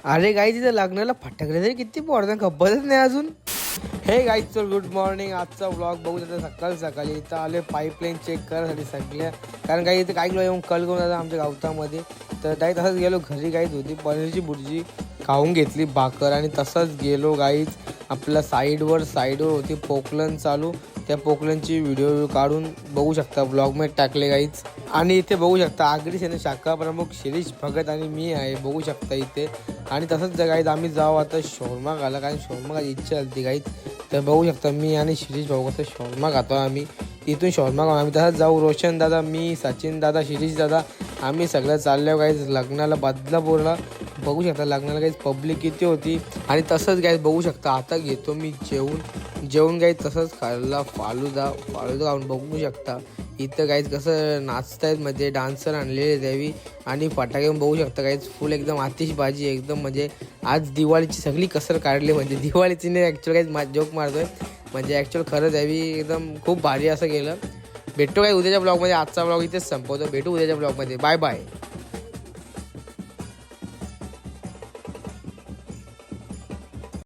अरे गाई तिथे लग्नाला फटाकडे तरी किती पडतात खब्बरच नाही अजून. हे गाईज चल गुड मॉर्निंग. आजचा व्लॉग बघू शकता सकाळी सकाळी इथं आले पाईपलाईन चेक करायसाठी सगळ्या. कारण काही इथे काही लोक येऊन कल करून जातात आमच्या गावतामध्ये. तर काही तसंच गेलो घरी. गाईच होती पनीरची भुर्जी खाऊन घेतली भाकर आणि तसंच गेलो गाईज आपल्या साईडवर होती पोकलन चालू. त्या पोकलनची व्हिडिओ काढून बघू शकता ब्लॉगमध्ये टाकले गाईज. आणि इथे बघू शकता आगरी सेना शाखा प्रमुख शिरीष भगत आणि मी आहे बघू शकता इथे. आणि तसंच गाईज आम्ही जाऊ आता शोरमा खायला कारण शोरमा खायची इच्छा झाली गाईज. तर बघू शकता मी आणि शिरीष भाऊ कसं शोरमा खातो आम्ही. इथून शोरमा खाऊ आम्ही तसंच जाऊ. रोशन दादा, मी, सचिन दादा, शिरीष दादा आम्ही सगळं चाललो गाईज लग्नाला बदलापूरला. बघू शकता लग्नाला गाईज पब्लिक किती होती. आणि तसंच गाईज बघू शकता आता घेतो मी जेवून गाईज तसंच खायला फालुदा खाऊन बघू शकता. इथं गाईज कसं नाचतायत म्हणजे डान्सर आणलेले त्यावी. आणि फटाके बघू शकता गाईज फुल एकदम आतिषबाजी एकदम म्हणजे आज दिवाळीची सगळी कसर काढली म्हणजे दिवाळीची नाही ॲक्च्युअल गाईज जोक मारतोय म्हणजे ॲक्च्युअल खरंच यावी एकदम खूप भारी असं गेलं. भेटतो काय उद्याच्या ब्लॉगमध्ये. आजचा ब्लॉग इथेच संपवतो. भेटू उद्याच्या ब्लॉगमध्ये. Bye bye.